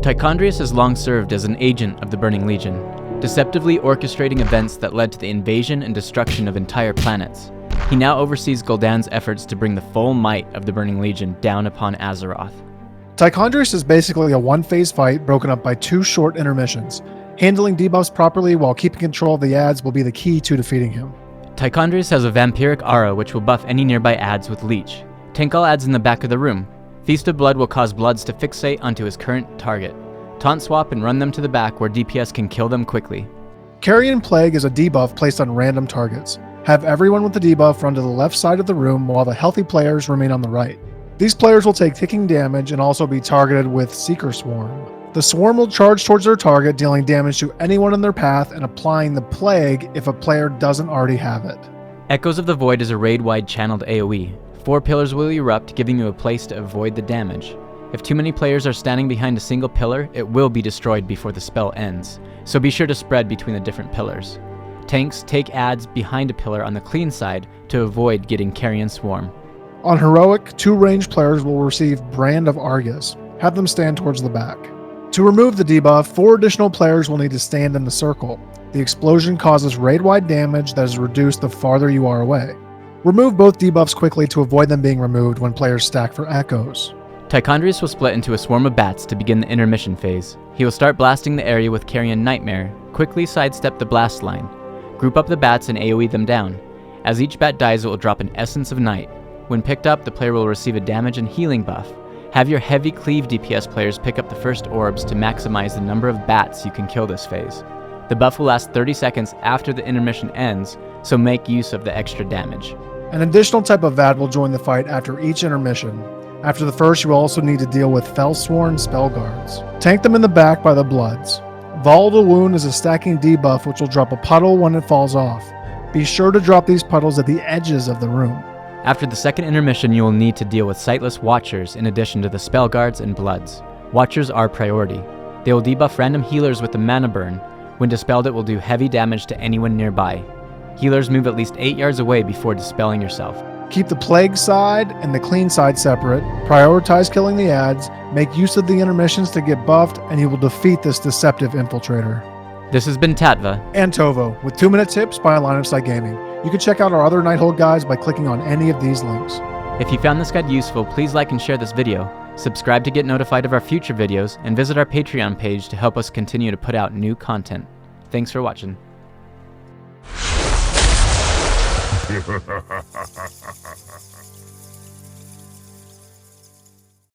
Tichondrius has long served as an agent of the Burning Legion, deceptively orchestrating events that led to the invasion and destruction of entire planets. He now oversees Gul'dan's efforts to bring the full might of the Burning Legion down upon Azeroth. Tichondrius is basically a one-phase fight broken up by 2 short intermissions. Handling debuffs properly while keeping control of the adds will be the key to defeating him. Tichondrius has a Vampiric Aura which will buff any nearby adds with Leech. Tank all adds in the back of the room. Feast of Blood will cause Bloods to fixate onto his current target. Taunt swap and run them to the back where DPS can kill them quickly. Carrion Plague is a debuff placed on random targets. Have everyone with the debuff run to the left side of the room while the healthy players remain on the right. These players will take ticking damage and also be targeted with Seeker Swarm. The swarm will charge towards their target, dealing damage to anyone in their path and applying the plague if a player doesn't already have it. Echoes of the Void is a raid-wide channeled AoE. 4 pillars will erupt, giving you a place to avoid the damage. If too many players are standing behind a single pillar, it will be destroyed before the spell ends, so be sure to spread between the different pillars. Tanks take adds behind a pillar on the clean side to avoid getting Carrion Swarm. On Heroic, 2 ranged players will receive Brand of Argus. Have them stand towards the back. To remove the debuff, 4 additional players will need to stand in the circle. The explosion causes raid-wide damage that is reduced the farther you are away. Remove both debuffs quickly to avoid them being removed when players stack for echoes. Tichondrius will split into a swarm of bats to begin the intermission phase. He will start blasting the area with Carrion Nightmare, quickly sidestep the blast line. Group up the bats and AoE them down. As each bat dies, it will drop an Essence of Night. When picked up, the player will receive a damage and healing buff. Have your heavy cleave DPS players pick up the first orbs to maximize the number of bats you can kill this phase. The buff will last 30 seconds after the intermission ends, so make use of the extra damage. An additional type of VAD will join the fight after each intermission. After the first, you will also need to deal with Felsworn Spellguards. Tank them in the back by the Bloods. Volatile Wound is a stacking debuff which will drop a puddle when it falls off. Be sure to drop these puddles at the edges of the room. After the second intermission, you will need to deal with Sightless Watchers in addition to the Spellguards and Bloods. Watchers are priority. They will debuff random healers with the Mana Burn. When dispelled, it will do heavy damage to anyone nearby. Healers move at least 8 yards away before dispelling yourself. Keep the plague side and the clean side separate. Prioritize killing the adds. Make use of the intermissions to get buffed, and you will defeat this deceptive infiltrator. This has been Tatva And Tovo, with 2-minute tips by Line of Sight Gaming. You can check out our other Nighthold guides by clicking on any of these links. If you found this guide useful, please like and share this video, subscribe to get notified of our future videos, and visit our Patreon page to help us continue to put out new content. Thanks for watching.